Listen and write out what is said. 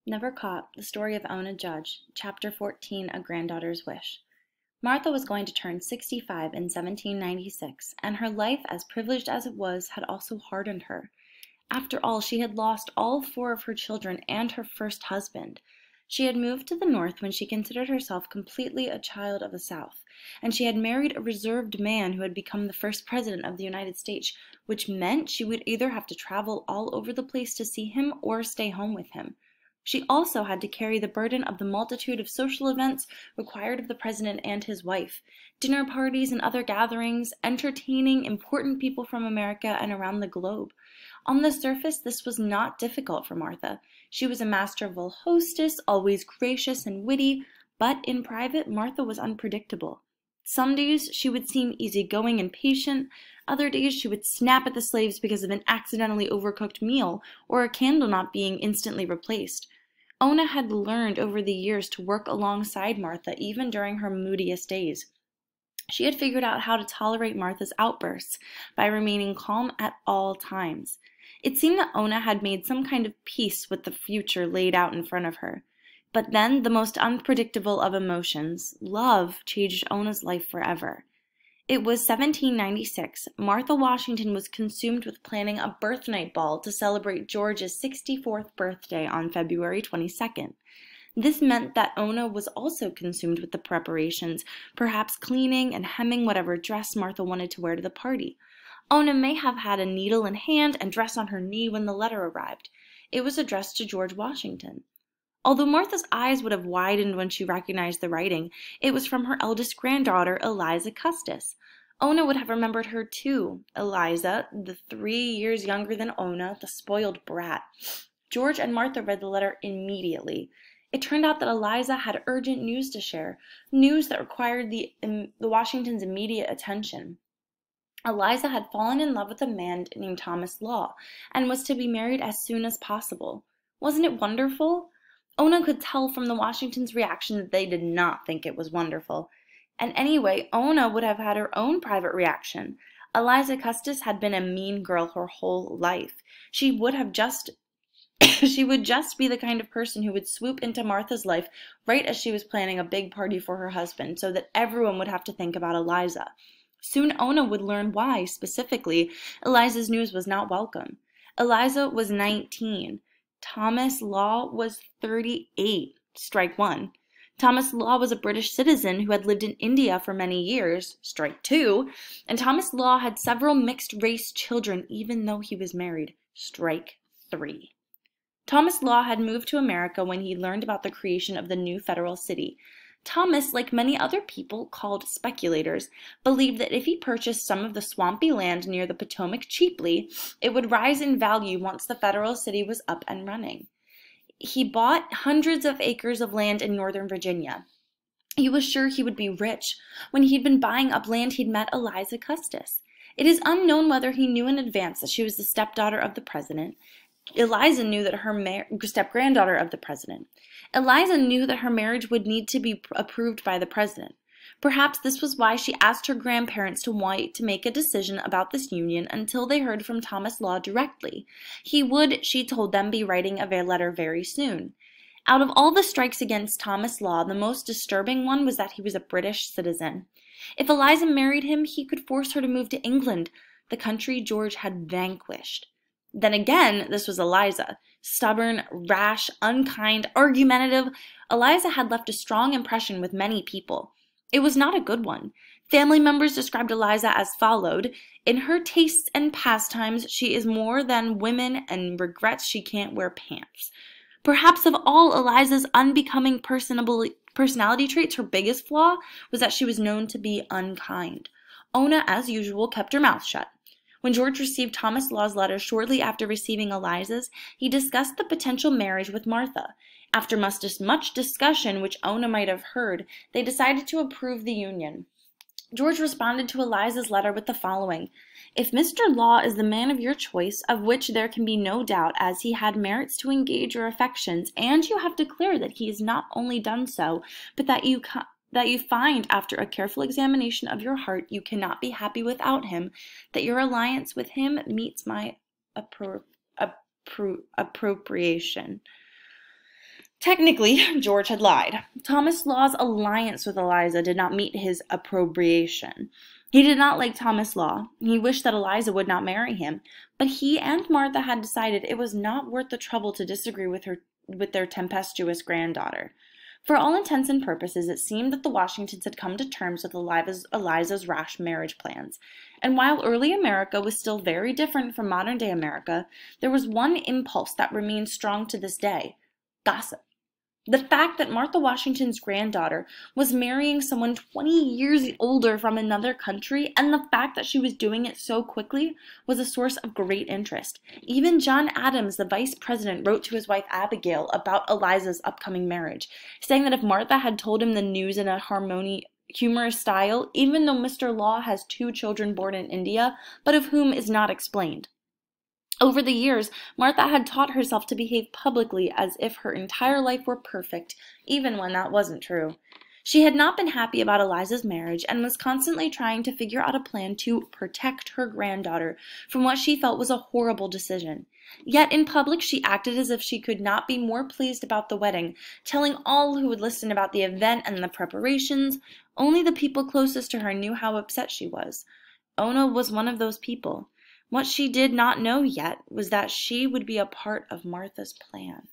Never Caught, The Story of Ona Judge, Chapter 14, A Granddaughter's Wish. Martha was going to turn 65 in 1796, and her life, as privileged as it was, had also hardened her. After all, she had lost all four of her children and her first husband. She had moved to the North when she considered herself completely a child of the South, and she had married a reserved man who had become the first president of the United States, which meant she would either have to travel all over the place to see him or stay home with him. She also had to carry the burden of the multitude of social events required of the president and his wife, dinner parties and other gatherings, entertaining important people from America and around the globe. On the surface, this was not difficult for Martha. She was a masterful hostess, always gracious and witty, but in private, Martha was unpredictable. Some days she would seem easygoing and patient. Other days she would snap at the slaves because of an accidentally overcooked meal or a candle not being instantly replaced. Ona had learned over the years to work alongside Martha even during her moodiest days. She had figured out how to tolerate Martha's outbursts by remaining calm at all times. It seemed that Ona had made some kind of peace with the future laid out in front of her. But then the most unpredictable of emotions, love, changed Ona's life forever. It was 1796. Martha Washington was consumed with planning a birthnight ball to celebrate George's 64th birthday on February 22nd. This meant that Ona was also consumed with the preparations, perhaps cleaning and hemming whatever dress Martha wanted to wear to the party. Ona may have had a needle in hand and dress on her knee when the letter arrived. It was addressed to George Washington. Although Martha's eyes would have widened when she recognized the writing, it was from her eldest granddaughter, Eliza Custis. Ona would have remembered her too. Eliza, the 3 years younger than Ona, the spoiled brat. George and Martha read the letter immediately. It turned out that Eliza had urgent news to share, news that required the Washingtons' immediate attention. Eliza had fallen in love with a man named Thomas Law, and was to be married as soon as possible. Wasn't it wonderful? Ona could tell from the Washingtons' reaction that they did not think it was wonderful. And anyway, Ona would have had her own private reaction. Eliza Custis had been a mean girl her whole life. She would just be the kind of person who would swoop into Martha's life right as she was planning a big party for her husband, so that everyone would have to think about Eliza. Soon Ona would learn why, specifically, Eliza's news was not welcome. Eliza was 19. Thomas Law was 38. Strike one. Thomas Law was a British citizen who had lived in India for many years. Strike two. And Thomas Law had several mixed-race children even though he was married. Strike three. Thomas Law had moved to America when he learned about the creation of the new federal city. Thomas, like many other people called speculators, believed that if he purchased some of the swampy land near the Potomac cheaply, it would rise in value once the federal city was up and running. He bought hundreds of acres of land in Northern Virginia. He was sure he would be rich. When he'd been buying up land, he'd met Eliza Custis. It is unknown whether he knew in advance that she was the stepdaughter of the president. Eliza knew that her step-granddaughter of the president. Eliza knew that her marriage would need to be approved by the president. Perhaps this was why she asked her grandparents to wait to make a decision about this union until they heard from Thomas Law directly. He would, she told them, be writing a letter very soon. Out of all the strikes against Thomas Law, the most disturbing one was that he was a British citizen. If Eliza married him, he could force her to move to England, the country George had vanquished. Then again, this was Eliza. Stubborn, rash, unkind, argumentative, Eliza had left a strong impression with many people. It was not a good one. Family members described Eliza as followed. In her tastes and pastimes, she is more than women and regrets she can't wear pants. Perhaps of all Eliza's unbecoming personality traits, her biggest flaw was that she was known to be unkind. Ona, as usual, kept her mouth shut. When George received Thomas Law's letter shortly after receiving Eliza's, he discussed the potential marriage with Martha. After much discussion, which Ona might have heard, they decided to approve the union. George responded to Eliza's letter with the following: "If Mr. Law is the man of your choice, of which there can be no doubt, as he had merits to engage your affections, and you have declared that he has not only done so, but that you find, after a careful examination of your heart, you cannot be happy without him, that your alliance with him meets my approbation." Technically, George had lied. Thomas Law's alliance with Eliza did not meet his approbation. He did not like Thomas Law. He wished that Eliza would not marry him, but he and Martha had decided it was not worth the trouble to disagree with their tempestuous granddaughter. For all intents and purposes, it seemed that the Washingtons had come to terms with Eliza's rash marriage plans. And while early America was still very different from modern-day America, there was one impulse that remains strong to this day: gossip. The fact that Martha Washington's granddaughter was marrying someone 20 years older from another country, and the fact that she was doing it so quickly, was a source of great interest. Even John Adams, the vice president, wrote to his wife Abigail about Eliza's upcoming marriage, saying that if Martha had told him the news in a humorous style, even though Mr. Law has 2 children born in India, but of whom is not explained. Over the years, Martha had taught herself to behave publicly as if her entire life were perfect, even when that wasn't true. She had not been happy about Eliza's marriage and was constantly trying to figure out a plan to protect her granddaughter from what she felt was a horrible decision. Yet in public she acted as if she could not be more pleased about the wedding, telling all who would listen about the event and the preparations. Only the people closest to her knew how upset she was. Ona was one of those people. What she did not know yet was that she would be a part of Martha's plan.